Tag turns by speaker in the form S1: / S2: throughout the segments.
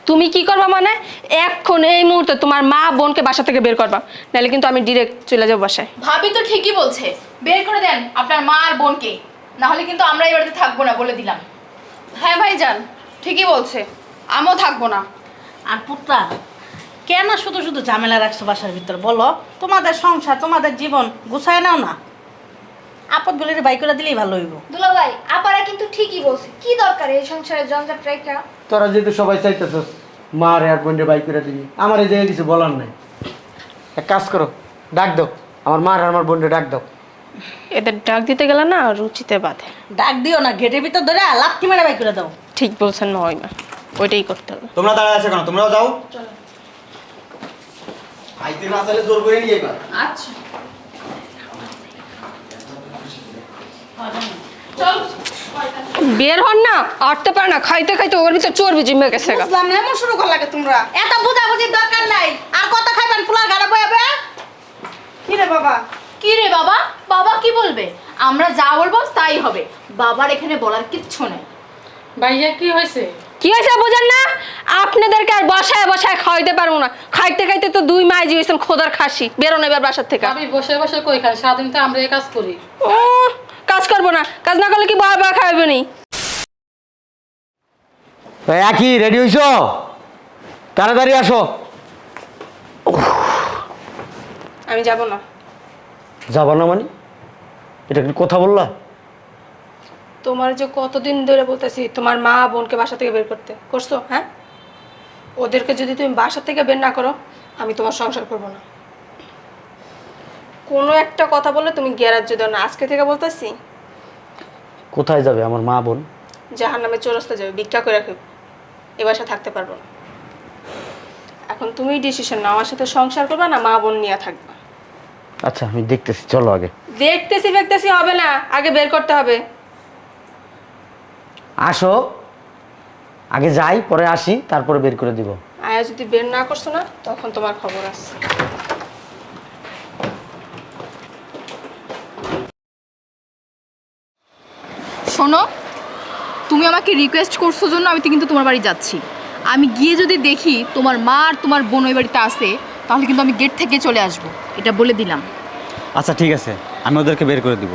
S1: তুমি কি করবা মানে এখন এই মুহূর্তে তোমার মা বোনকে বাসা থেকে বের করবা, নাহলে কিন্তু আমি ডিরেক্ট চলে যাবো বাসায়।
S2: ভাবি তো ঠিকই বলছে, বের করে দেন আপনার মা আর বোনকে, না হলে কিন্তু আমরা এই বাড়িতে থাকবো না বলে দিলাম।
S3: হ্যাঁ ভাইজান, ঠিকই বলছে, আমিও থাকবো না।
S4: আর পুত্রা, কেন শুধু শুধু ঝামেলা রাখছো বাসার ভিতর? বলো, তোমাদের সংসার, তোমাদের জীবন গুছায় নাও না। আপদগুলির বাই করে দিলেই ভালো হইব।
S5: দুলাভাই আপারা কিন্তু ঠিকই বলছে, কি দরকার এই সংসারে জঞ্জাট রাইখা।
S6: তোরা যেহেতু সবাই চাইতেছস মা আর বোনরে বাইক করে দিবি, আমার এই জায়গায় কিছু বলার নাই। এক কাজ করো, ডাক দাও আমার মা আর আমার বোনরে ডাক দাও।
S1: এদের ডাক দিতে গেলে না রুচিতে বাঁধে।
S4: ডাক দিও না, গেটের ভিতর ধরে লাথি মেরে বাই করে দাও।
S1: ঠিক বলছেন মহিমা, ওইটাই করতে হবে।
S7: তোমরা দাঁড়ায় আছো কেন? তোমরাও যাও। আইতে না চাইলে জোর করে নিয়ে যাইবা।
S2: আচ্ছা চল।
S1: বের হন না, আটতে পারে না, খাইতে খাইতে ওর ভিতরে চর্বি জমে গেছে গা।
S3: বুঝলাম না, এমন শুরু করলা কে তোমরা?
S4: এত বুঝাবুঝির দরকার নাই। আর কত খাইবেন? ফুলার গাড়া বয়াবে।
S3: কি রে বাবা?
S2: কি রে বাবা? বাবা কি বলবে? আমরা যা বলবো তাই হবে, বাবার এখানে বলার কিচ্ছু নেই।
S8: ভাইয়া কি হয়েছে?
S1: কি হয়েছে বুঝেন না? আপনাদেরকে আর বসায় বসায় খাওয়াইতে পারবো না। খাইতে খাইতে তো দুই মাই জিয়েছেন খোদার খাসি। বেরোন এবার বাসার থেকে।
S8: আমি বসে বসে কই খাই? সারাদিন তো আমরা এই কাজ করি।
S1: ও, কাজ করবো না, কাজ না করলে কি বয়া বয়া খাওয়াবে নি?
S6: একই রেডি হইছ? তাড়াতাড়ি আসো।
S1: আমি যাব না।
S6: যাবা না মানে? এটা কি কথা বললা?
S1: তোমার যে কতদিন ধরে বলতেছি তোমার মা বোনকে বাসা থেকে বের করতে, করছো? হ্যাঁ, ওদেরকে যদি তুমি বাসা থেকে বের না করো আমি তোমার সংসার করবো না। কোনো একটা কথা বললে তুমি গ্যারাজ্য দাও না। আজকে থেকে বলতেছি
S6: কোথায় যাবে আমার মা বোন?
S1: জাহার নামে চৌরাস্তা যাবে, ভিক্ষা করে রাখবে। এ বাসা থাকতে পারবো না। এখন তুমি ডিসিশন নাও, আমার সাথে সংসার করবা না মা বোন নিয়ে থাকবা।
S6: আচ্ছা আমি দেখতেছি, চলো আগে।
S1: দেখতেছি দেখতেছি হবে না, আগে বের করতে হবে।
S6: আসো, আগে যাই, পরে আসি, তারপরে বের করে দিব।
S1: আয়া যদি বের না করছো না তখন তোমার খবর আছে।
S2: শোনো, তুমি আমাকে রিকোয়েস্ট করছো জন্য আমি তো কিন্তু তোমার বাড়ি যাচ্ছি। আমি গিয়ে যদি দেখি তোমার মা আর তোমার বোন ওই বাড়িতে আসে, তাহলে কিন্তু আমি গেট থেকে চলে আসবো, এটা বলে দিলাম।
S7: আচ্ছা ঠিক আছে, আমি ওদেরকে বের করে দিব।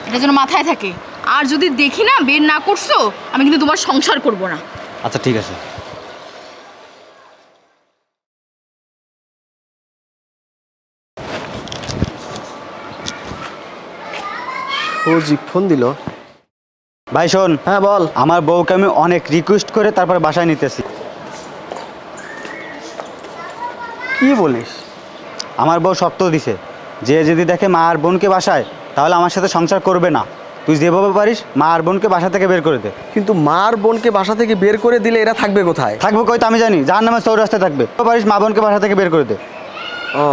S2: এটা যেন মাথায় থাকে। আর যদি দেখি না বের না করছো, আমি কিন্তু তোমার সংসার করব না।
S7: আচ্ছা ঠিক আছে।
S6: ও জি ফোন দিল।
S7: ভাই শোন।
S6: হ্যাঁ বল।
S7: আমার বউকে আমি অনেক রিকোয়েস্ট করে তারপরে বাসায় নিতেছি।
S6: কি বলিস?
S7: আমার বউ শর্ত দিছে, যে যদি দেখে মা আর বোনকে বাসায়, তাহলে আমার সাথে সংসার করবে না। তুই যেভাবে পারিস মা আর বোনকে বাসা থেকে বের করে দে।
S6: কিন্তু মার বোনকে বাসা থেকে বের করে দিলে এরা থাকবে কোথায়?
S7: থাকবো কই তো আমি জানি, যার নামে চৌরাস্তায় থাকবে। পারিস মা বোনকে বাসা থেকে বের করে দে।
S6: ও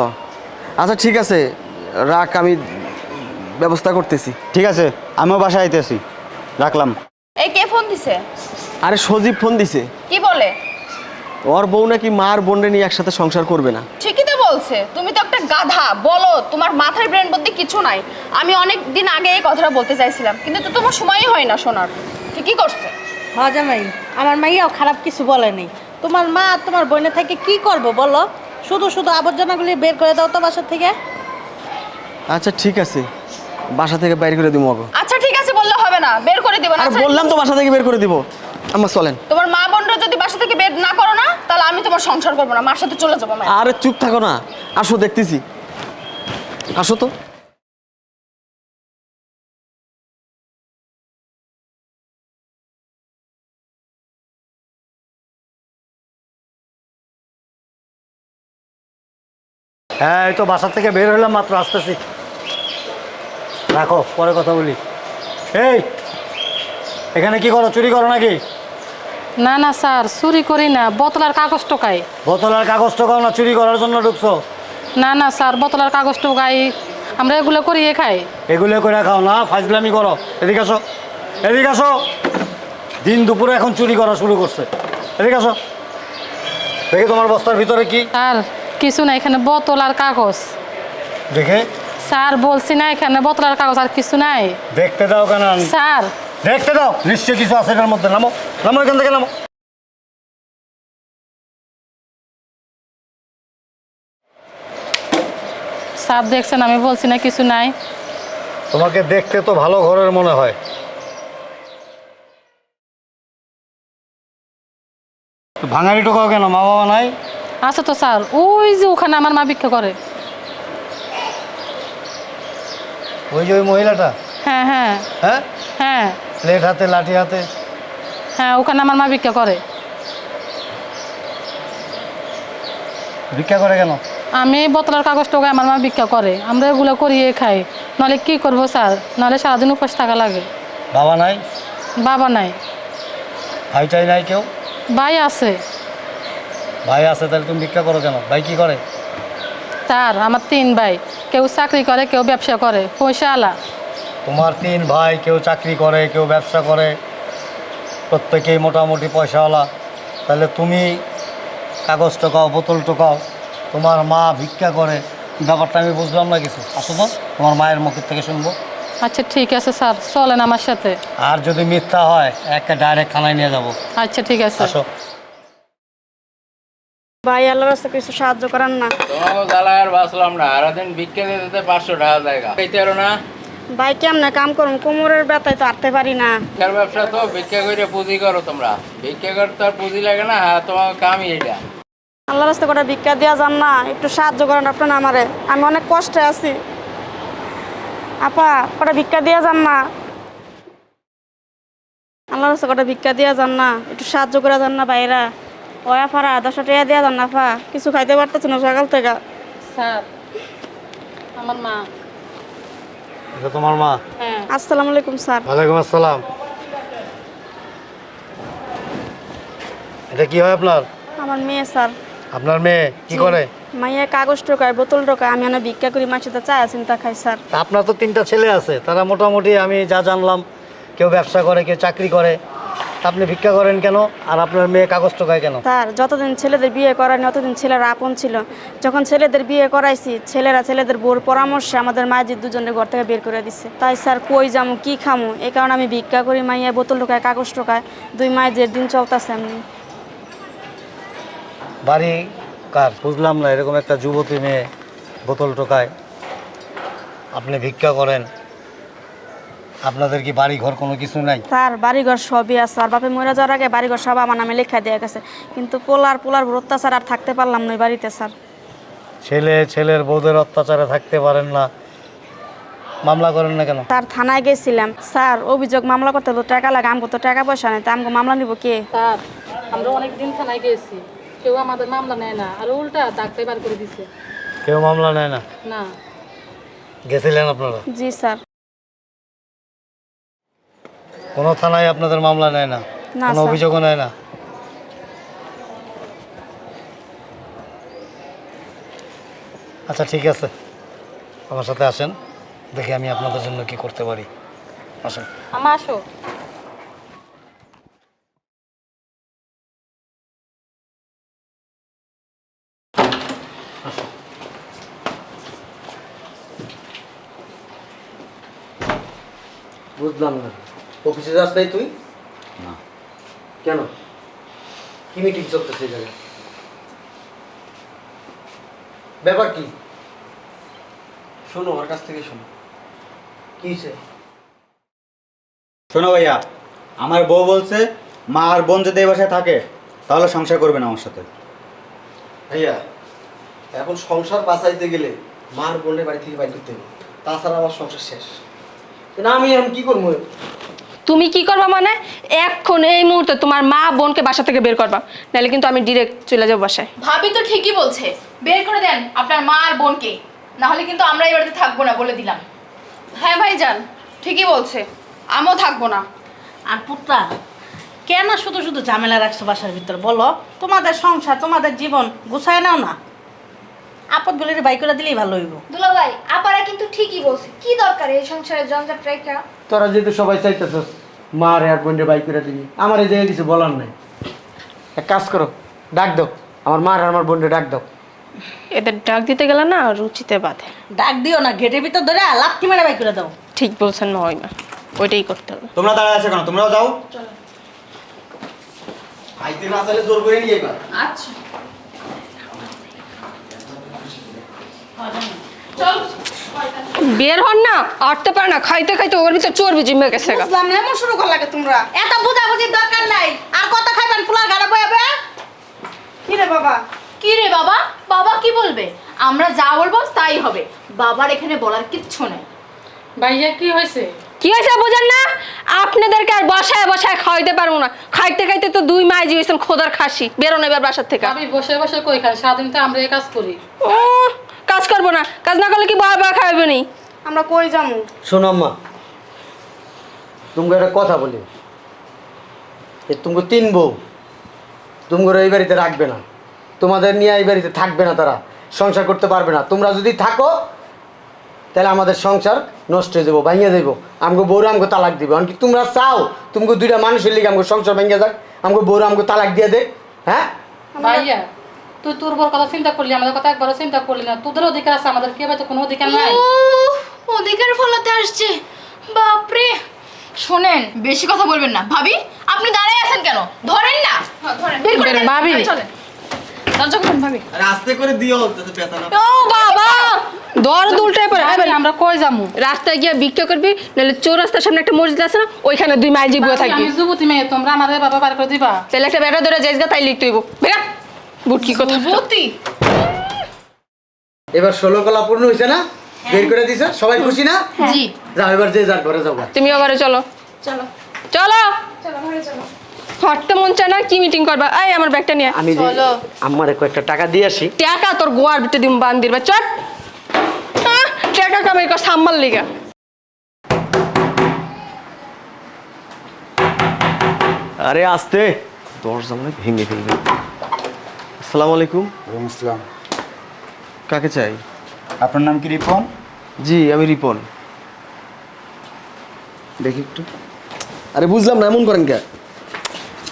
S6: আচ্ছা ঠিক আছে, রাখ, আমি ব্যবস্থা করতেছি।
S7: ঠিক আছে, আমিও বাসায় আইতেছি, রাখলাম।
S3: এই কে ফোন দিছে?
S6: আরে সজীব ফোন দিছে।
S3: কি বলে?
S6: ওর বউ নাকি মার বোনরে নিয়ে একসাথে সংসার করবে না।
S3: ঠিকই তো বলছে, তুমি তো একটা গাধা। বলো, তোমার মাথায় ব্রেন বুদ্ধি কিছু নাই। আমি অনেক দিন আগে এই কথাটা বলতে চাইছিলাম, কিন্তু তো তোমার সময়ই হয় না শোনার। ঠিকই করছে।
S4: হ্যাঁ জামাই, আমার মাইয়াও খারাপ কিছু বলেনি। তোমার মা আর তোমার বোনের থেকে কি করবো বলো? শুধু শুধু আবর্জনাগুলি বের করে দাও তো বাসা থেকে।
S6: আচ্ছা ঠিক আছে, বাসা থেকে বাইরে করে দিব।
S3: আচ্ছা ঠিক আছে বললে হবে না, বের করে দিব না।
S6: আর
S3: আচ্ছা,
S6: বললাম তো বাসা থেকে বের করে দিব। আমার চলেন।
S3: তোমার মা বোনরা যদি বাসা থেকে বের না করো না, তাহলে আমি তোমার সংসার করবো না, মার সাথে চলে যাবো। মা,
S6: আরে চুপ থাকো না, আসো দেখতেছি, আসো তো।
S9: হ্যাঁ এই তো বাসা থেকে বের হলাম মাত্র, আসতেছি। রাখো, পরে কথা বলি। এই এখানে কি করো? চুরি করো নাকি?
S8: না না স্যার, চুরি করি না, বোতলার কাগজ টোকাই।
S9: বোতলের কাগজ টোকাও না, চুরি করার জন্য ঢুকছো?
S8: না না স্যার, বোতলার কাগজ টোকাই, আমরা এগুলো করিয়ে খাই।
S9: এগুলো করে খাও না, ফাজলামি করো। এদিকে আসো, এদিকে আসো। দিন দুপুরে এখন চুরি করা শুরু করছে। এদিকে আসো, দেখি তোমার বস্তার ভিতরে কি।
S8: স্যার কিছু না, এখানে বোতল আর কাগজ।
S9: দেখে
S8: স্যার বলছি না, এখানে বোতল আর কাগজ, আর কিছু নাই।
S9: দেখতে দাও কেন?
S8: স্যার
S9: দেখতে দাও, নিশ্চয়ই কিছু আছে এটার মধ্যে। নামো, নামো এখান থেকে, নামো।
S8: স্যার দেখছেন আমি বলছি না কিছু নাই।
S9: তোমাকে দেখতে তো ভালো ঘরের মনে হয়। তো ভাঙারি টোকাও কেন, মা বাবা নাই?
S8: আছে তো স্যার, ওই যে ওখানে আমার মা ভিক্ষা করে।
S9: ওই যে ওই মহিলাটা?
S8: হ্যাঁ হ্যাঁ
S9: হ্যাঁ,
S8: হ্যাঁ
S9: প্লেট হাতে লাঠি হাতে।
S8: হ্যাঁ, ওখানে আমার মা ভিক্ষা করে।
S9: ভিক্ষা করে কেন?
S8: আমি বোতলের কাগজ টোকায় আমার মা ভিক্ষা করে, আমরা এগুলো করিয়ে খাই। নাহলে কি করবো স্যার, নাহলে সারাদিন উপোস থাকা লাগে।
S9: বাবা নাই?
S8: বাবা নাই।
S9: ভাই চাই নাই কেউ?
S8: ভাই আছে।
S9: ভাই আছে, তাহলে তুমি ভিক্ষা করো কেন? ভাই কি করে?
S8: স্যার আমার 3 ভাই, কেউ চাকরি করে, কেউ ব্যবসা করে, পয়সা আলা।
S9: তোমার 3 ভাই, কেউ চাকরি করে, কেউ ব্যবসা করে, প্রত্যেকেই মোটামুটি পয়সাওয়ালা। তাহলে তুমি কাগজ টোকাও, বোতল টোকাও, তোমার মা ভিক্ষা করে, ব্যাপারটা আমি বুঝলাম না কিছু। আসো তো, তোমার মায়ের মুখের থেকে শুনবো।
S8: আচ্ছা ঠিক আছে স্যার, চলেন আমার সাথে।
S9: আর যদি মিথ্যা হয় একটা ডাইরেক্ট থানায় নিয়ে যাবো।
S8: আচ্ছা ঠিক আছে।
S9: আসো।
S4: ভাই আল্লাহর রাস্তায় কিছু সাহায্য করেন না।
S10: তোমাকে জ্বালায় আর বাঁচলাম না, সারাদিন ভিক্ষা দিতে দিতে 500 টাকা জায়গা খাইতে পারো না।
S4: ভাই কেমনে কাম করুন, কোমরের ব্যথায় তো হাঁটতে পারি না।
S10: ভিক্ষার ব্যবসা তো ভিক্ষা করে পুঁজি করো তোমরা, ভিক্ষা করতে আর পুঁজি লাগে না। হ্যাঁ, তোমার কামই এটা।
S4: আল্লাহর রাস্তায় কটা ভিক্ষা দেওয়া যান না, একটু সাহায্য করেন আপনার আমারে, আমি অনেক কষ্টে আছি। আপা কটা ভিক্ষা দেওয়া যান না, আল্লাহর রাস্তায় কটা ভিক্ষা দেওয়া যান না, একটু সাহায্য করে যান না ভাইরা। ওই আপারা 10 টাকা দেওয়া যান না আপা, কিছু খাইতে পারতেছি না সকাল থেকে।
S8: স্যার আমার মা।
S9: এটা তোমার মা?
S8: হ্যাঁ।
S4: আসসালামু আলাইকুম স্যার।
S9: ওয়ালাইকুম আসসালাম। এটা কি হয় আপনার?
S4: আমার মেয়ে স্যার।
S9: আপনার মেয়ে কি করে?
S4: মাইয়া কাগজ টোকায়, বোতল টোকায়, আমি অনেক ভিক্ষা করি, মার সাথে চায়া চিন্তা খাই স্যার।
S9: তা আপনার তো 3টা ছেলে আছে, তারা মোটামুটি আমি যা জানলাম কেউ ব্যবসা করে, কেউ চাকরি করে। তা আপনি ভিক্ষা করেন কেন? আর আপনার মেয়ে কাগজ টোকায় কেন?
S4: স্যার যতদিন ছেলেদের বিয়ে করায়নি ততদিন ছেলেরা আপন ছিল। যখন ছেলেদের বিয়ে করাইছি, ছেলেদের বোর পরামর্শে আমাদের মায়ের দুজনের ঘর থেকে বের করে দিচ্ছে। তাই স্যার কই যামু, কি খামু, এই কারণে আমি ভিক্ষা করি, মাইয়া বোতল টোকায়, কাগজ টোকায়, 2 মায়ের দিন চলতেছে এমনি।
S9: বাড়ি কার বুঝলাম না, এরকম একটা যুবতী মেয়ে বোতল টোকায়, আপনি ভিক্ষা করেন, আপনাদের কি বাড়ি ঘর কোনো কিছু নাই?
S4: স্যার বাড়িঘর সবই আছে, আর বাপে মরে যাওয়ার আগে বাড়িঘর সব আমার নামে লেখা দেওয়া গেছে, কিন্তু পোলার অত্যাচার আর থাকতে পারলাম না ওই বাড়িতে স্যার।
S9: ছেলের বউদের অত্যাচারে থাকতে পারেন না, মামলা করেন না কেন?
S4: স্যার থানায় গেছিলাম স্যার, অভিযোগ মামলা করতে হলো টাকা লাগে, আমগো তো টাকা পয়সা নেই, তা আমগো মামলা নিব কে?
S8: স্যার আমরা অনেক দিন থানায় গেছি, কেউ আমাদের মামলা নেয় না, আর উল্টা ডাক্তার বার করে দিছে।
S9: কেউ মামলা নেয় না?
S8: না।
S9: গেছিলেন আপনারা?
S4: জি স্যার।
S9: কোনো থানায় আপনাদের মামলা নেয় না?
S4: না
S9: কোনো
S4: স্যার।
S9: অভিযোগও নেয় না? আচ্ছা ঠিক আছে, আমার সাথে আসেন, দেখি আমি আপনাদের জন্য কি করতে পারি। আসেন।
S8: আমা আসো।
S6: বুঝলাম না, অফিসে যাস নাই তুই?
S7: না।
S6: কেন? কি মিটিং চলতেছে এই জায়গায়? ব্যাপার কি? শোনো, ওর কাছ থেকে শোনো কি হয়েছে।
S7: শোনো ভাইয়া, আমার বউ বলছে মা আর বোন যদি এই বাসায় থাকে তাহলে সংসার করবে না আমার সাথে।
S6: ভাইয়া, এখন সংসার বাঁচাইতে গেলে মার বোনের বাড়ি থেকে বাইর করতে হবে, তাছাড়া আমার সংসার শেষ। না আমি এখন কি করবো?
S1: তুমি কি করবা মানে? এখন এই মুহূর্তে তোমার মা বোনকে বাসা থেকে বের করবা, নাহলে কিন্তু আমি ডিরেক্ট চলে যাবো বাসায়।
S2: ভাবি তো ঠিকই বলছে, বের করে দেন আপনার মা আর বোনকে, না হলে কিন্তু আমরা এই বাড়িতে থাকবো না বলে দিলাম।
S3: হ্যাঁ ভাইজান, ঠিকই বলছে, আমিও থাকবো না।
S4: আর পুত্রা কেন শুধু শুধু ঝামেলা রাখছো বাসার ভিতর, বলো? তোমাদের সংসার, তোমাদের জীবন গুছায় নাও না, আপদগুলির বাই করে দিলেই ভালো হইব।
S5: দুলা ভাই আপারা কিন্তু ঠিকই বলছে, কি দরকার এই সংসারে জঞ্জাট রেখা?
S6: তোরা যেহেতু সবাই চাইতেছস মার আর বোনের বাই করে দিবি, আমার এই জায়গায় কিছু বলার নাই। এক কাজ করো, ডাক দাও আমার মার আর আমার বোনের, ডাক দাও।
S1: এদের ডাক দিতে গেলে না রুচিতে বাঁধে।
S4: ডাক দিও না, গেটের ভিতর ধরে লাথি মেরে বাই করে দাও।
S1: ঠিক বলছেন মহিমা, ওইটাই করতে হবে।
S7: তোমরা দাঁড়ায় আছো কেন? তোমরাও যাও।
S6: আইতে না চাইলে জোর করে নিয়ে এবার।
S2: আচ্ছা।
S1: বের হন না, আটতে পারে না, খাইতে খাইতে ওর ভিতরে চর্বি জমে গেছে গা।
S4: বুঝলাম না, এমন শুরু কর লাগে তোমরা।
S3: এত বুঝাবুঝির দরকার নাই। আর কত খাইবেন পোলার গাড়া বয়াবে?
S4: কি রে বাবা?
S2: কি রে বাবা? বাবা কি বলবে? আমরা যা বলবো তাই হবে, বাবার এখানে বলার কিচ্ছু নেই।
S8: ভাইয়া কি হয়েছে?
S1: কি হয়েছে বুঝেন না? আপনাদেরকে আর বসায় বসায় খাওয়াইতে পারবো না। খাইতে খাইতে তো 2 মাইজি হয়েছেন খোদার খাসি। বেরোন এবার বাসার থেকে।
S8: আমি বসে বসে কই খাই, সারাদিন তো আমরা এই কাজ করি।
S1: ও, কাজ করবো না, কাজ না করলে কি বয়া বয়া খাওয়াবে নি?
S4: আমরা কই যামু?
S6: শোনো আম্মা, তোমাকে একটা কথা বলি, তুমি 3 বউ তোমাকে এই বাড়িতে রাখবে না, তোমাদের নিয়ে এই বাড়িতে থাকবে না, তারা সংসার করতে পারবে না। তোমরা যদি থাকো তাহলে আমাদের সংসার নষ্ট হয়ে যাবো, ভাঙিয়ে যাবো। আমাকে বউরা আমাকে তালাক দিবে। এমনকি তোমরা চাও তোমাকে 2টা মানুষের লিগে আমাকে সংসার ভেঙে যাক, আমাকে বউরা আমাকে তালাক দিয়ে দেখ? হ্যাঁ
S8: ভাইয়া তুই তোর বড় কথা চিন্তা করলি, আমাদের কথা একবারও চিন্তা করলি না। তোদের অধিকার আছে, আমাদের কি তো কোনো অধিকার নাই।
S2: অধিকার ফলাতে আসছে, বাপরে। শোনেন, বেশি কথা বলবেন না। ভাবি, আপনি দাঁড়ায় আছেন কেন? ধরেন না, ধরেন, বের করে দেন।
S8: ভাবি।
S2: চলেন, দরজা খুলুন ভাবি।
S6: আরে আস্তে করে দিও যাতে ব্যথা না।
S1: ও বাবা, দরদ উল্টায় পড়ে।
S8: ভাবি, আমরা কই যামু?
S1: রাস্তায় গিয়ে ভিক্ষা করবি, নাহলে চৌরাস্তার সামনে একটা মসজিদ আছে না, ওইখানে 2 মাইজি বয়ে
S8: ভাবি,
S1: থাকবি।
S8: আমি যুবতী মেয়ে, তোমরা আমাদের বাবা বার করে দিবা।
S1: তাহলে একটা বেটা ধরে যাইস গা, তাই লিখতে হইব। বেরা বুটকি কথা।
S2: যুবতী?
S6: এবার 16 কলা পূর্ণ হয়েছে না? বের করে দিছে, সবাই খুশি না?
S2: জি।
S6: যাও এবার যে যার ঘরে যাও।
S1: তুমি আবার চলো
S4: চলো
S1: চলো।
S4: চলো ঘরে চলো।
S1: হাঁটতে মন চায় না, কি মিটিং করবা? এই আমার ব্যাগটা নিয়ে।
S6: আমি
S2: চলো।
S6: আমার কয়েকটা টাকা দিয়ে আসি।
S1: টাকা তোর গোয়ার ভিতরে দিম বান্দির বা চট। টাকা কামাই কর সাম্মাল লিগা।
S11: আরে আস্তে, দরজা মনে হয় ভেঙে ফেলবে। আসসালামু আলাইকুম।
S7: ইসলাম,
S11: কাকে চাই?
S7: আপনার নাম কি রিপন?
S11: জি আমি রিপন।
S7: দেখি একটু।
S11: আরে বুঝলাম না, এমন করেন কে?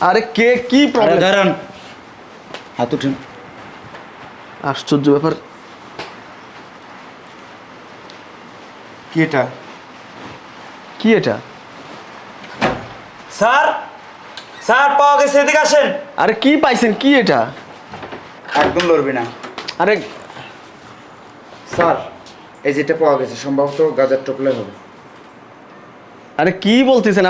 S11: আরে কে, কি প্রবলেম?
S7: দাঁড়ান, হাত উঠেন।
S11: আশ্চর্য ব্যাপার।
S7: কি এটা?
S11: কি এটা?
S7: স্যার, স্যার পাওয়া গেছে, এদিকে আসেন।
S11: আরে কি পাইছেন? কি এটা?
S7: একদম লড়বি না।
S11: আরে
S7: স্যার, এই যেটা পাওয়া গেছে সম্ভবত গাজার টোপলাই হবে।
S11: আরে কি বলতেছেন?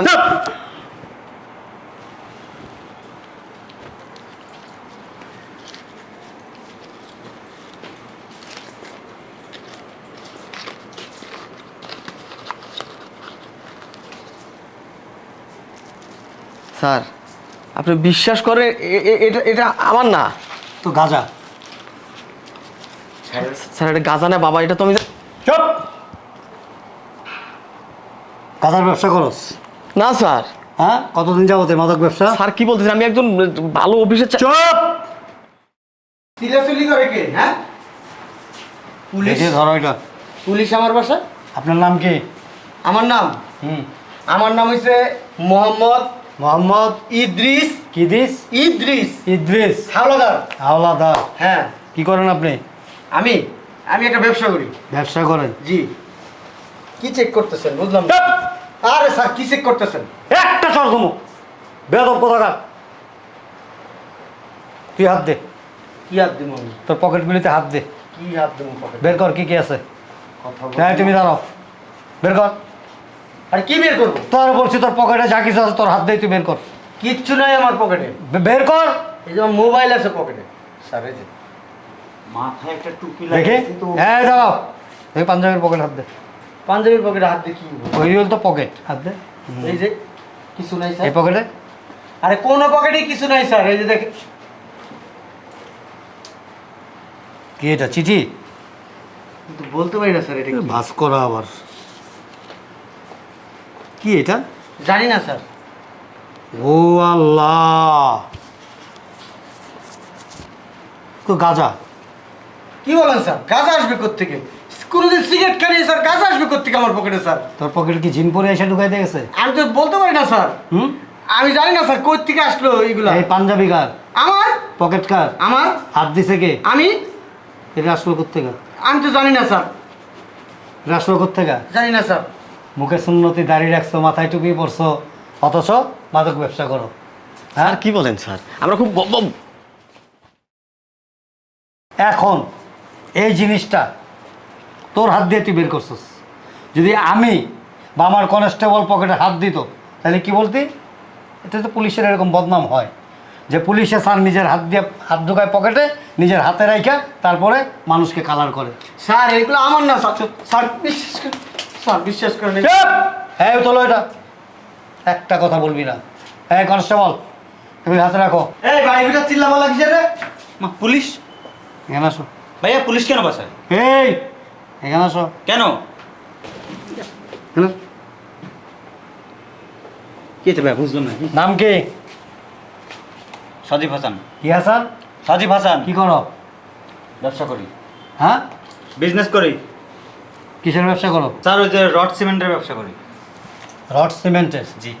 S11: স্যার আপনি বিশ্বাস করে এটা এটা আমার না
S9: তো গাজা।
S11: স্যার, এটা গাঁজা না বাবা, এটা তো আমি
S9: চুপ! গাজার ব্যবসা করস?
S11: না স্যার।
S9: হ্যাঁ, কতদিন যাবত এই মাদক ব্যবসা?
S11: স্যার কি বলতেছেন? আমি একজন ভালো অফিসের
S9: চুপ!
S6: সিরিয়াসলি করে কে? হ্যাঁ, পুলিশ।
S9: দেখে ধরো এটা।
S6: পুলিশ আমার বাসা।
S9: আপনার নাম কি?
S6: আমার নাম আমার নাম হইছে মোহাম্মদ
S9: মোহাম্মদ
S6: ইদ্রিস।
S9: কিদিস?
S6: ইদ্রিস
S9: ইদ্রিস
S6: হাওলাদার।
S9: হাওলাদার।
S6: হ্যাঁ,
S9: কি করেন আপনি?
S6: আমি আমি একটা ব্যবসা করি।
S9: ব্যবসা করেন?
S6: জি। কি চেক করতেছেন? বুঝলাম না। আরে স্যার, কি চেক করতেছেন?
S9: একটা সরগম বেদব কোথাকার। তুই হাত দে।
S6: কি হাত দিব আমি?
S9: তোর পকেটগুলিতে হাত দে।
S6: কি হাত দেবো পকেটে?
S9: বের কর কি কি আছে।
S6: কথা
S9: হ্যাঁ, তুমি দাঁড়াও, বের কর।
S6: আরে কি বের করবো?
S9: তোর বলছি তোর পকেটে যা কিছু আছে তোর হাত দিয়ে তুই বের কর।
S6: কিচ্ছু নাই আমার পকেটে।
S9: বের কর।
S6: এই যে মোবাইল আছে পকেটে। স্যার এই যে
S7: মাথায় একটা টুপি
S9: দেখে
S7: লাগিয়েছি তো।
S9: হ্যাঁ, দাঁড়াও। এই পাঞ্জাবের পকেট হাত দে।
S6: পাঞ্জাবির পকেটে হাত দিয়ে কি হলো?
S9: ওই হল তো পকেট, হাত দে।
S6: এই যে কিছু নাই
S9: এই
S6: স্যার।
S9: পকেটে?
S6: আরে কোনো পকেটে কিছু নাই স্যার। এই যে দেখেন।
S9: কি এটা, চিঠি?
S6: কিন্তু বলতে পারি না স্যার এটা কি।
S9: ভাস করা আবার। কি এটা?
S6: জানি না স্যার।
S9: ও আল্লাহ, তো গাজা।
S6: কি বলেন স্যার? গাঁজা আসবে কোত্থেকে? কোনোদিন সিগারেট খানি স্যার, গাঁজা আসবে কোত্থেকে আমার পকেটে স্যার?
S9: তোর পকেটে কি জিন পরে এসে ঢুকাইতে গেছে?
S6: আমি তো বলতে পারি না স্যার।
S9: হুম?
S6: আমি জানি না স্যার কই থেকে আসলো এইগুলা।
S9: এই পাঞ্জাবি কার?
S6: আমার
S9: পকেট কার?
S6: আমার
S9: হাত দিছে কে?
S6: আমি
S9: এটা আসলো কোথেকে?
S6: আমি তো জানি না স্যার।
S9: এটা আসলো কোথেকে?
S6: জানি না স্যার।
S9: মুখে সুন্নতি দাঁড়িয়ে রাখছো, মাথায় টুপি পরছো, অথচ মাদক ব্যবসা করো।
S11: স্যার কি বলেন স্যার? আমরা খুব
S9: এখন এই জিনিসটা তোর হাত দিয়ে তুই বের করছিস। যদি আমি বা আমার কনস্টেবল পকেটে হাত দিত তাহলে কি বলতি? এটা তো পুলিশের এরকম বদনাম হয় যে পুলিশে স্যার নিজের হাত দিয়ে হাত ঢুকায় পকেটে, নিজের হাতে রাইখা তারপরে মানুষকে কালার করে।
S6: স্যার এগুলো আমার না স্যার, স্যার বিশ্বাস করেন, স্যার বিশ্বাস করেন।
S9: হ্যাঁ তোলো এটা, একটা কথা বলবি না। হ্যাঁ কনস্টেবল তুমি হাতে রাখো।
S7: এই বাড়ি ভিতর চিল্লাপাল্লা কিসের রে? মা পুলিশ?
S9: এখানে আসো।
S7: ভাইয়া পুলিশ কেন বাসায়?
S9: এই এখানে আসো।
S7: কেন?
S9: এখানে।
S7: কি তো ভাই বুঝলাম না।
S9: নাম কি?
S7: সাজিব হাসান।
S9: কি হাসান?
S7: সাজিব হাসান।
S9: কি করো?
S7: ব্যবসা করি।
S9: হ্যাঁ
S7: বিজনেস করি।
S9: কিসের ব্যবসা করো?
S7: স্যার ওই যে রড সিমেন্টের ব্যবসা করি।
S9: রড সিমেন্টের?
S7: জি।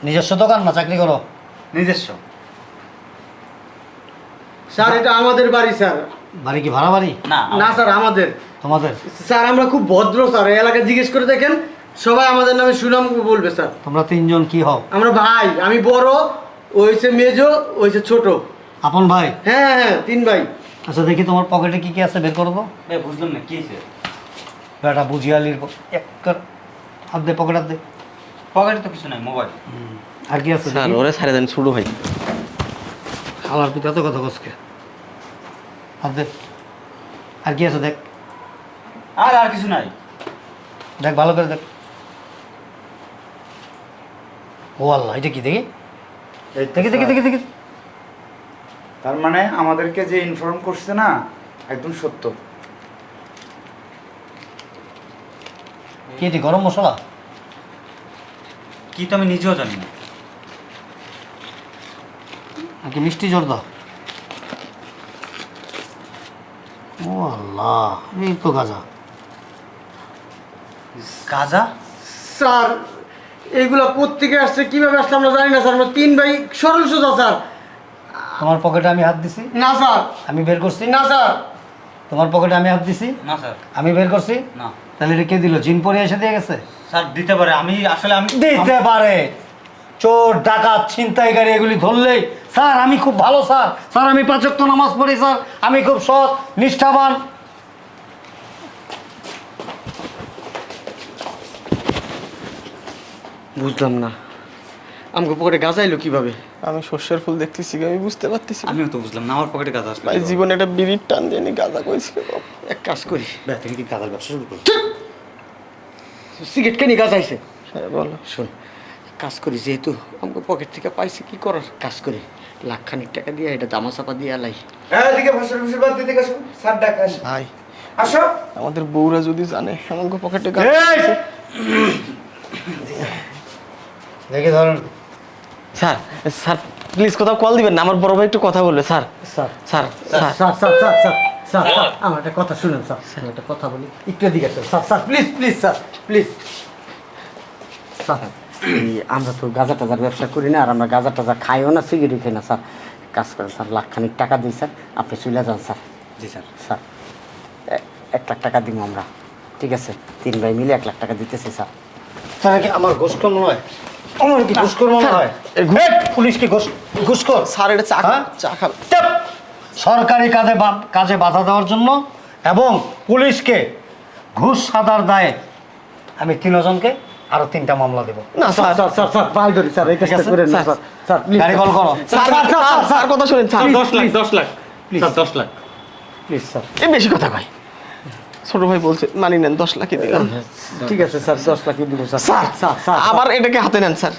S9: নিজস্ব দোকান না চাকরি করো?
S7: নিজস্ব।
S6: স্যার এটা আমাদের বাড়ি স্যার।
S9: বাড়ি কি ভাড়া বাড়ি?
S7: না
S6: না স্যার আমাদের।
S9: তোমাদের?
S6: স্যার আমরা খুব ভদ্র স্যার, এই এলাকায় জিজ্ঞেস করে দেখেন, সবাই আমাদের নামে সুনাম বলবে স্যার।
S9: তোমরা তিনজন কি হও?
S6: আমরা ভাই, আমি বড়, ও হচ্ছে মেজো, ও হচ্ছে ছোট।
S9: আপন ভাই?
S6: হ্যাঁ হ্যাঁ 3 ভাই।
S9: আচ্ছা দেখি তোমার পকেটে কি কি আছে বের করো তো।
S7: ভাই বুঝলাম না কি হয়েছে?
S9: বেটা বুঝিয়ালির একটা হাত দে, পকেট হাত দে।
S7: পকেটে তো কিছু নাই, মোবাইল।
S9: আর কি আছে?
S11: স্যার ওরে ছাড়ে দেন ছোট ভাই।
S9: খালার পিতা তো কথা কসকে। হাত দে। আর কি আছে দেখ,
S7: আর কিছু নাই।
S9: দেখ ভালো করে দেখ। ও আল্লাহ, এটা কি দেখি? দেখি দেখি দেখি দেখি।
S12: তার মানে আমাদেরকে যে ইনফর্ম করছে না একদম সত্য।
S9: কি এটি গরম মশলা?
S7: কি তো আমি নিজেও জানি না।
S9: নাকি মিষ্টি জর্দা? ও আল্লাহ, এই তো গাঁজা।
S7: গাঁজা?
S6: স্যার এইগুলো কোত্থেকে আসছে, কিভাবে আসছে আমরা জানি না স্যার। আমরা 3 ভাই সরল সোজা স্যার।
S9: তোমার পকেটে আমি হাত দিছি?
S6: না স্যার।
S9: আমি বের করছি?
S6: না স্যার।
S9: তোমার পকেটে আমি হাত দিছি?
S7: না স্যার।
S9: আমি বের করছি?
S7: না।
S9: তাহলে এটা কে দিল? জিন পরে এসে দিয়ে গেছে?
S7: স্যার দিতে পারে, আমি আসলে আমি
S9: দিতে পারে। চোর ডাকাত ছিনতাইকারী এগুলি ধরলেই স্যার আমি খুব ভালো স্যার, স্যার আমি 5 ওয়াক্ত নামাজ পড়ি স্যার, আমি খুব সৎ নিষ্ঠাবান।
S6: বুঝলাম না আমাকে পকেটে গাঁজা এলো কিভাবে?
S11: আমি শস্যের ফুল দেখতেছি, আমি বুঝতে পারতেছি না।
S7: আমিও তো বুঝলাম না, আমার পকেটে গাঁজা আসলো।
S11: ভাই জীবনে একটা বিড়ির টান দিয়ে নি গাঁজা কইছি।
S6: এক কাজ করি,
S7: ভাই তুমি কি গাঁজার ব্যবসা শুরু করো?
S6: সিগারেট কেনি গাঁজা আইছে?
S11: হ্যাঁ বলো।
S6: শোন কাজ করি, যেহেতু আমাকে পকেট থেকে পাইছে, কি করার, কাজ করি, লাখখানিক টাকা দিয়ে এটা দামা চাপা দিয়ে আলাই।
S12: এদিকে ভাষার ভাষার বাদ দিতে গেছো স্যার ডাক আসো।
S11: ভাই
S12: আসো।
S11: আমাদের বউরা যদি জানে আমাকে পকেটে
S9: এই! দেখি ধরুন।
S11: স্যার স্যার প্লিজ কোথাও কল দিবেন না, আমার বড় ভাই একটু কথা বলবে। Sir
S6: sir
S11: sir
S6: sir sir sir sir sir sir sir আমার একটা কথা শুনেন স্যার, আমি একটা কথা বলি, একটু এদিকে আসেন sir. Sir please please sir please. Sir আমরা তো গাঁজা টাজার ব্যবসা করি না, আর আমরা গাঁজা টাজা খাইও না, সিগারেট খাই না স্যার। কাজ করেন স্যার, লাখখানিক টাকা দিই স্যার, আপনি চলে যান স্যার।
S7: জি স্যার।
S6: স্যার 1 লাখ টাকা দিব আমরা, ঠিক আছে? 3 ভাই মিলে 1 লাখ টাকা দিতেছি স্যার।
S9: স্যার কি আমার ঘুষখোর মনে হয়? আমার কি ঘুষখোর মনে হয়? এই পুলিশ কি ঘুষখোর?
S11: স্যার এটা চা
S9: হ্যাঁ?
S11: চা খাবে।
S9: চুপ! সরকারি কাজে বাধা দেওয়ার জন্য এবং পুলিশকে ঘুষ সাদার দায়ে আমি 3 জনকে আরো 3টা মামলা দেব।
S11: না স্যার
S6: স্যার স্যার স্যার ভাই ধরি স্যার, এই কাজটা করেন না স্যার। স্যার প্লিজ
S9: গাড়ি কল করো।
S11: স্যার স্যার কথা শুনেন sir.
S7: 10 lakh 10 lakh sir 10 lakh.
S6: Please sir.
S11: এই বেশি কথা কয়। ছোট ভাই বলছে মানি নেন, 10 লাখই দিলাম।
S6: ঠিক আছে স্যার, 10 লাখই দিব স্যার।
S11: স্যার
S6: স্যার স্যার
S11: আবার এটাকে হাতে নেন স্যার।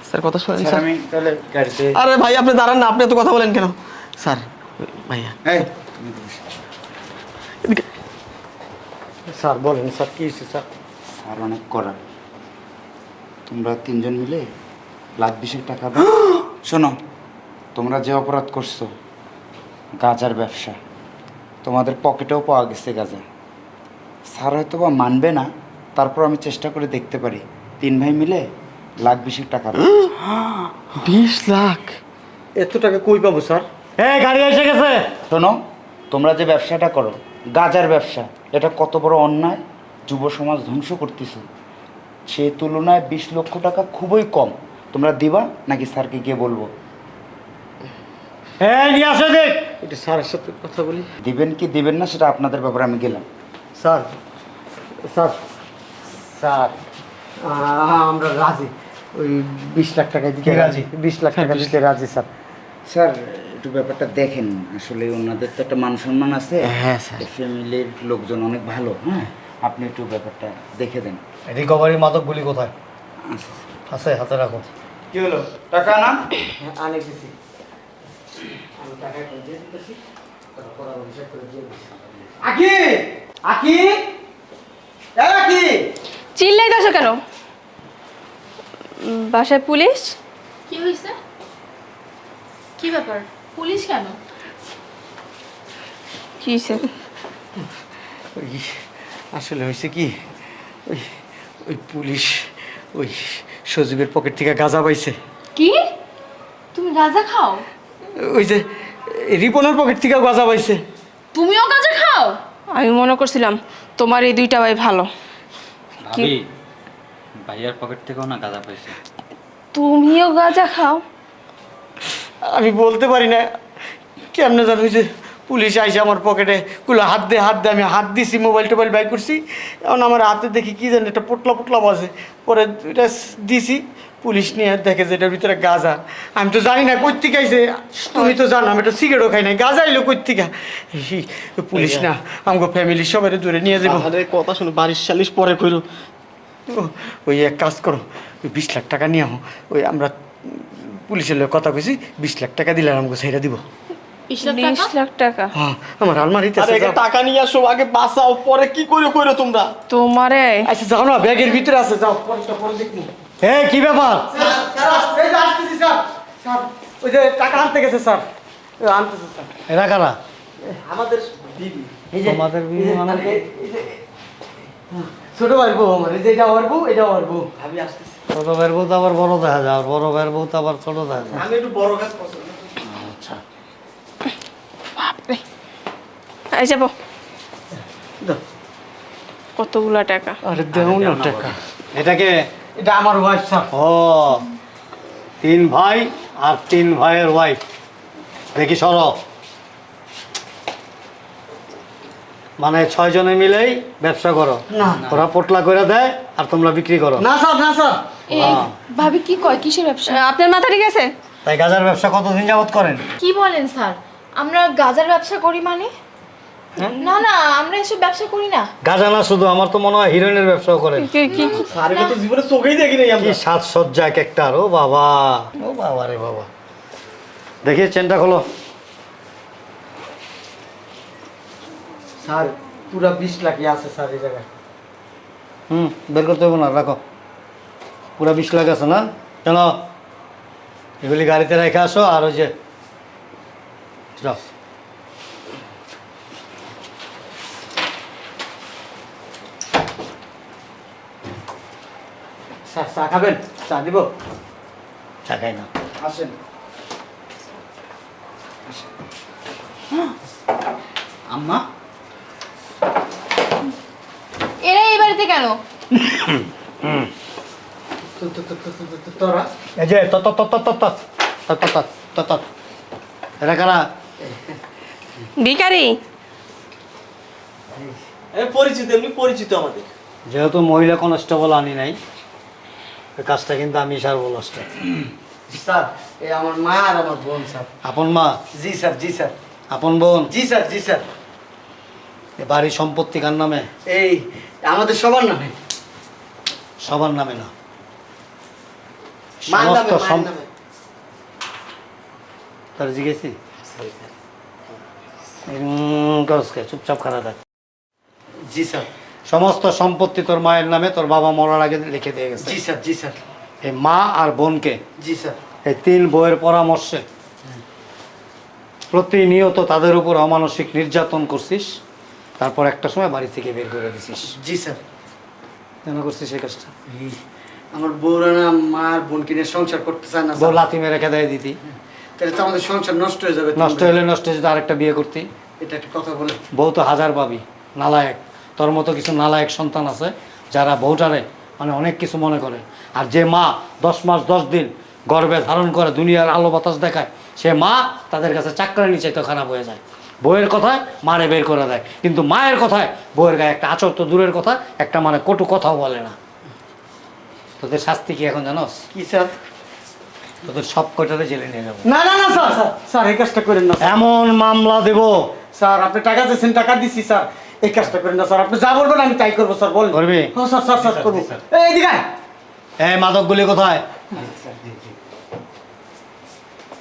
S11: স্যার কথা শুনেন
S12: স্যার
S11: স্যার।
S12: আমি তাহলে গাড়িতে।
S11: আরে ভাই আপনি দাঁড়ান না, আপনি এত কথা বলেন কেন? স্যার ভাইয়া
S12: এই
S11: এদিকে।
S6: স্যার বলেন স্যার, কি হয়েছে স্যার?
S12: স্যার অনেক করা, তোমরা 3 জন মিলে 1,20,000 টাকা দাও। শোনো, তোমরা যে অপরাধ করছো, গাঁজার ব্যবসা, তোমাদের পকেটেও পাওয়া গেছে গাঁজা। স্যার হয়তো বা মানবে না, তারপর আমি চেষ্টা করে দেখতে পারি। 3 ভাই মিলে 1,20,000 টাকা দাও।
S11: 20 লাখ?
S6: এত টাকা কই পাবো স্যার?
S9: এই গাড়ি এসে গেছে।
S12: শোনো, তোমরা যে ব্যবসাটা করো, গাঁজার ব্যবসা, এটা কত বড় অন্যায়, যুব সমাজ ধ্বংস করতেছো। সেই তুলনায় 20 লক্ষ টাকা খুবই কম। তোমরা দিবা নাকি স্যারকে গিয়ে বলবো?
S9: এই নিয়ে আসো দেখ।
S6: এটা স্যারের সাথে কথা বলি।
S12: দিবেন কি দিবেন না সেটা আপনাদের ব্যাপারে, আমি গেলাম।
S6: স্যার স্যার স্যার আমরা রাজি, ওই 20 লাখ টাকা দিতে রাজি, 20 লাখ টাকা দিতে রাজি স্যার।
S12: স্যার একটু ব্যাপারটা দেখেন, আসলে ওনাদের তো একটা মান সম্মান আছে।
S6: হ্যাঁ স্যার।
S12: ফ্যামিলির লোকজন অনেক ভালো। হ্যাঁ, আপনি একটু ব্যাপারটা দেখে দেন।
S9: রিকভারি মাদক গুলি কোথায়
S12: আচ্ছা,
S9: আছে? হাতে রাখো।
S12: কি হলো, টাকা না?
S6: আনে দিছি, আমি টাকা এখন দিয়ে দিতেছি, তারপর আবার হিসাব করে দিয়ে দিছি। আকি আকি আকি
S1: চিল্লাইতেছো কেন? বাসায় পুলিশ?
S2: কি হয়েছে? কি ব্যাপার? পুলিশ কেন?
S1: কি হয়েছে?
S6: ওই আসলে হয়েছে কি, ওই ওই পুলিশ ওই সজীবের পকেট থেকে গাঁজা পাইছে।
S2: কি? তুমি গাঁজা খাও?
S6: ওই যে রিপনের পকেট থেকে গাঁজা পাইছে।
S2: তুমিও গাঁজা খাও?
S1: আমি মনে করছিলাম তোমার এই দুইটা ভাই ভালো।
S7: ভাবি ভাইয়ার পকেট থেকেও না গাঁজা পাইছে।
S1: তুমিও গাঁজা খাও?
S6: আমি বলতে পারি না কেমনে জানো, ওই যে পুলিশ আইসে আমার পকেটে কুলো হাত দিয়ে আমি হাত দিছি, মোবাইল টোবাইল বাই করছি, এখন আমার হাতে দেখি কি জানি একটা পোটলা পোটলা বাজে, পরে এটা দিছি, পুলিশ নিয়ে দেখে যে এটার ভিতরে গাঁজা। আমি তো জানি না কই থেকে আইছে, তুমি তো জানো আমি একটা সিগারেটও খাই নাই, গাঁজা এলো কই থেকে। পুলিশ না আমাকে ফ্যামিলি সবাই ধরে নিয়ে যাবো।
S11: কথা শুনে বাড়ির সালিশ পরে কইরো।
S6: ওই এক কাজ করো, ওই 20 লাখ টাকা নিয়ে আও, ওই আমরা পুলিশের লোক কথা কইছি, 20 লাখ টাকা দিলে আমাকে ছেড়ে দিব।
S1: 20 লাখ টাকা?
S6: হ্যাঁ, আমার আলমারিতে আছে, যাও।
S11: টাকা নিয়ে আসো, আগে বাঁচাও, পরে কি কইরো তোমরা।
S1: তোমারে
S6: আচ্ছা যাও না, ব্যাগের ভিতরে আছে, যাও পরে দেখবো।
S9: এই কি ব্যাপার?
S6: এই যে আসতেছি স্যার, স্যার ওই যে টাকা আনতে গেছে স্যার, আনতেছে স্যার।
S9: এরা কারা?
S6: আমাদের বিবি, এই যে
S9: তোমাদের বিবি মানে?
S6: এই যে ছোট ভাইয়ের বউ আমার, এই যে এটা আমার বউ, এটা আমার বউ। ভাবি আসতেছি।
S9: ছোট ভাইয়ের বউ তো আবার বড় দেখা যায়, আর বড় ভাইয়ের বউ তো আবার ছোট দেখা যায়।
S6: আমি একটু বড় কাজ পছন্দ।
S9: আচ্ছা,
S1: বাপরে, এই যাবো।
S6: দাও।
S1: কতগুলা টাকা?
S6: আরে দেও না টাকা।
S9: এটাকে?
S6: এটা আমার ওয়াইফ স্যার।
S9: ও, 3 ভাই আর 3 ভাইয়ের ওয়াইফ। দেখি সরো। মানে 6 জনে মিলেই ব্যবসা করো?
S6: না।
S9: ওরা পোটলা করে দেয় আর তোমরা বিক্রি করো?
S6: না স্যার, না স্যার।
S2: ভাবি কি কয়? কিসের ব্যবসা?
S1: আপনার মাথা ঠিক আছে?
S9: তাই গাজার ব্যবসা কতদিন যাবত করেন?
S2: কি বলেন স্যার? আমরা গাজার ব্যবসা করি মানে? না না, আমরা এসব ব্যবসা করি না।
S9: গাজা না শুধু, আমার তো মনে হয় হিরোইনের ব্যবসাও করেন।
S6: স্যার এটা তো জীবনে চোখেই দেখি নাই
S9: কি
S6: আমরা।
S9: সাজসজ্জা এক একটার! ও বাবা, ও বাবা রে বাবা। দেখি চেনটা খোলো।
S6: স্যার পুরা 20 লাখই আছে স্যার এই জায়গায়।
S9: বের করতে হবে না, রাখো। পুরা 20 লাখ আছে না? কেন, এগুলি গাড়িতে রেখে আসো। আর ওই যে যাও।
S6: স্যার চা খাবেন? চা দিব?
S9: চা খাই না।
S6: আসেন।
S7: আম্মা
S2: এরা এই বাড়িতে কেন?
S6: তোরা
S9: এই যে এরা কারা?
S1: ভিখারি?
S11: পরিচিত, এমনি পরিচিত আমাদের।
S9: যেহেতু মহিলা কনস্টেবল আনি নাই, এই কাজটা কিন্তু আমি সারবো লাস্টে।
S6: স্যার এই আমার মা আর আমার বোন স্যার।
S9: আপন মা?
S6: জি স্যার, জি স্যার।
S9: আপন বোন?
S6: জি স্যার, জি স্যার।
S9: এ বাড়ির সম্পত্তি কার নামে?
S6: এই আমাদের সবার নামে।
S9: সবার নামে না,
S6: মার নামে,
S9: সমস্ত
S6: মার নামে।
S9: তার জিজ্ঞেসি চুপচাপ খারাপ থাক।
S6: জি স্যার।
S9: সমস্ত সম্পত্তি তোর মায়ের নামে তোর বাবা মরার আগে লিখে দিয়ে গেছে।
S6: জি স্যার, জি স্যার।
S9: এই মা আর বোনকে,
S6: জি স্যার।
S9: এই 3 বউয়ের পরামর্শে প্রতিনিয়ত তাদের উপর অমানসিক নির্যাতন করছিস, তারপর একটা সময় বাড়ি থেকে বের করে দিছিস।
S6: জি স্যার।
S9: কেন করছিস এই কাজটা?
S6: আমার বউরা না মার বোনকে নিয়ে সংসার করতে চায় না
S9: বউ
S6: স্যার।
S9: লাথি মেরে খেদাই দিতি,
S6: তাহলে তো আমাদের সংসার নষ্ট হয়ে যাবে।
S9: নষ্ট হলে নষ্ট হয়ে যেত, আরেকটা বিয়ে করতি।
S6: এটা একটা কথা বলে।
S9: বউ তো হাজার পাবি, নালায়েক। তোর মতো কিছু নালায়েক সন্তান আছে যারা বউটারে মানে অনেক কিছু মনে করে। আর যে মা 10 মাস 10 দিন গর্ভে ধারণ করে দুনিয়ার আলো বাতাস দেখায়, সে মা তাদের কাছে চাকরানি চাইতে খারাপ হয়ে যায়। বউয়ের কথায় মারে বের করে দেয়, কিন্তু মায়ের কথায় বউয়ের গায়ে একটা আচর তো দূরের কথা, একটা মানে কটু কথাও বলে না। তোদের শাস্তি কি এখন জানোস?
S6: কি স্যার?
S9: তোদের সব কয়টারে জেলে নিয়ে যাবো।
S6: না না না স্যার, স্যার স্যার এই কাজটা করেন না।
S9: এমন মামলা দেব
S6: স্যার আপনি টাকা দিয়েছেন, টাকা দিচ্ছি স্যার, এই কাজটা করেন না স্যার। আপনি যা বলবেন আমি তাই করবো স্যার। বলেন।
S9: করবি?
S6: হ্যাঁ স্যার, স্যার স্যার করবো। এই দিকে আয়।
S9: এই মাদকগুলি কোথায়?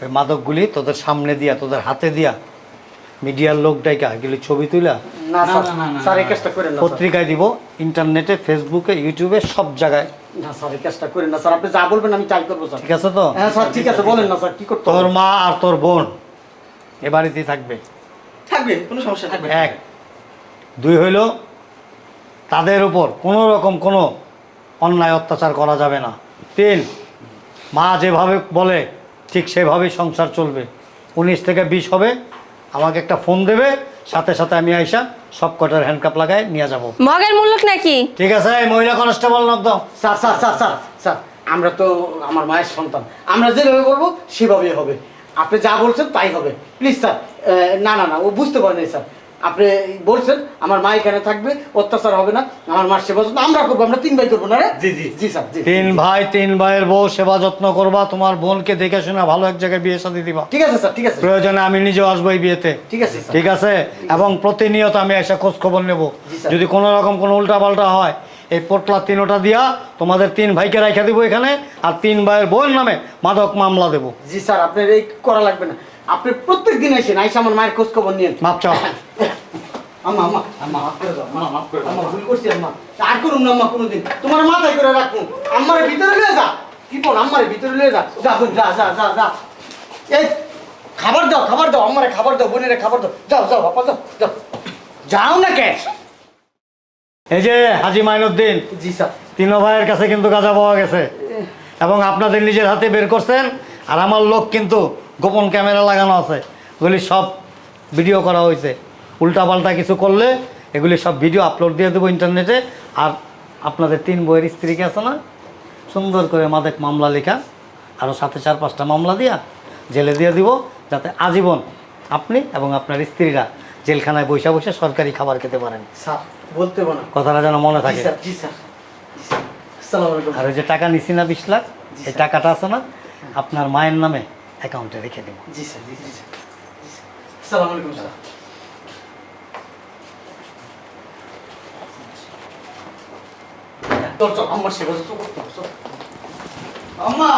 S9: এই মাদকগুলি তোদের সামনে দিয়া, তোদের হাতে দিয়া, মিডিয়ার লোক ডাইকা এগুলি ছবি তুলা
S6: না স্যার, স্যার এই কাজটা করেন না স্যার।
S9: পত্রিকায় দিব, ইন্টারনেটে, ফেসবুকে, ইউটিউবে, সব জায়গায়।
S6: না স্যার এই কাজটা করেন না স্যার। আপনি যা বলবেন আমি তাই করবো স্যার।
S9: ঠিক আছে তো?
S6: হ্যাঁ স্যার ঠিক আছে, বলেন না স্যার কি করতে
S9: তোর
S6: হবে?
S9: মা আর তোর বোন এ বাড়িতেই থাকবে।
S6: থাকবে, কোনো সমস্যা থাকবে।
S9: 1 2 হইল তাদের উপর কোনো রকম কোনো অন্যায় অত্যাচার করা যাবে না। 3 মা যেভাবে বলে ঠিক সেভাবেই সংসার চলবে। 19 থেকে 20 হবে, আমাকে একটা ফোন দেবে, সাথে সাথে আমি আইসা সব কটার হ্যান্ডকাপ লাগায় নিয়ে যাব।
S3: মগের মূল্যক নাকি?
S9: ঠিক আছে? এই মহিলা কনস্টেবল নকদম।
S6: Sir sir sir sir sir আমরা তো আমার মায়ের সন্তান, আমরা যেভাবে বলবো সেভাবেই হবে। আপনি যা বলছেন তাই হবে, প্লিজ স্যার। না না না, ও বুঝতে পারেনি স্যার। আপনি বলছেন আমার মা এখানে থাকবে, অত্যাচার হবে না, আমার মার সেবা যত্ন আমরা করবো, আমরা 3 ভাই করবো না রে? জি জি জি স্যার জি।
S9: 3 ভাই 3 ভাইয়ের বউ সেবা যত্ন করবা, তোমার বোনকে দেখে শুনে ভালো এক জায়গায় বিয়ে শাদী দিবা।
S6: ঠিক আছে স্যার, ঠিক আছে।
S9: প্রয়োজনে আমি নিজেও আসবো এই বিয়েতে।
S6: ঠিক আছে স্যার।
S9: ঠিক আছে? এবং প্রতিনিয়ত আমি এসে খোঁজ খবর নেব।
S6: জি স্যার।
S9: যদি কোনো রকম কোনো উল্টাপাল্টা হয়, এই পোটলা 3টা দিয়া তোমাদের 3 ভাইকে রাখা দিব এখানে, আর 3 ভাইয়ের বোন নামে মাদক মামলা দেব।
S6: জি স্যার, আপনার এই করা লাগবে না। আপনি প্রত্যেক দিন এসেন, আইসা আমার মায়ের খোঁজ খবর নিয়েন।
S9: মাপ চাও।
S6: আম্মা আম্মা আম্মা মাফ করে দাও, আম্মা মাফ করে দাও, আম্মা ভুল করছি আম্মা, আর করুন না আম্মা কোনোদিন। তোমার মাথায় করে রাখুন, আম্মারে ভিতরে নিয়ে যা। কি বল, আম্মারে ভিতরে নিয়ে যা, যা বোন, যা যা যা যা। এই খাবার দাও, খাবার দাও, আম্মারে খাবার দাও, বোনেরে খাবার দাও। যাও যাও বাবা, যাও যাও। যাও না কে?
S9: এই যে হাজি মাইনুদ্দিন,
S6: জি স্যার।
S9: 3 ভাইয়ের কাছে কিন্তু গাঁজা পাওয়া গেছে, এবং আপনাদের নিজের হাতে বের করছেন। আর আমার লোক কিন্তু গোপন ক্যামেরা লাগানো আছে, ওগুলি সব ভিডিও করা হয়েছে। উল্টাপাল্টা কিছু করলে এগুলি সব ভিডিও আপলোড দিয়ে দেবো ইন্টারনেটে। আর আপনাদের 3 বইয়ের স্ত্রীকে আছে না, সুন্দর করে মাদক মামলা লেখা, আরও সাথে 4-5টা মামলা দিয়া জেলে দিয়ে দিব, যাতে আজীবন আপনি এবং আপনার স্ত্রীরা জেলখানায় বসে বসে সরকারি খাবার খেতে পারেন।
S6: স্যার বলতে না,
S9: কথাটা যেন মনে
S6: জি
S9: থাকে।
S6: স্যার জি স্যার। আসসালামু আলাইকুম।
S9: আর ওই যে টাকা নিছি না 20 লাখ, এই টাকাটা আছে না আপনার মায়ের নামে অ্যাকাউন্টে রেখে দেব।
S6: জি স্যার জি জি স্যার। আসসালামু আলাইকুম স্যার। চল চল, আম্মার সেবা যত্ন করতে হবে, চল। আম্মা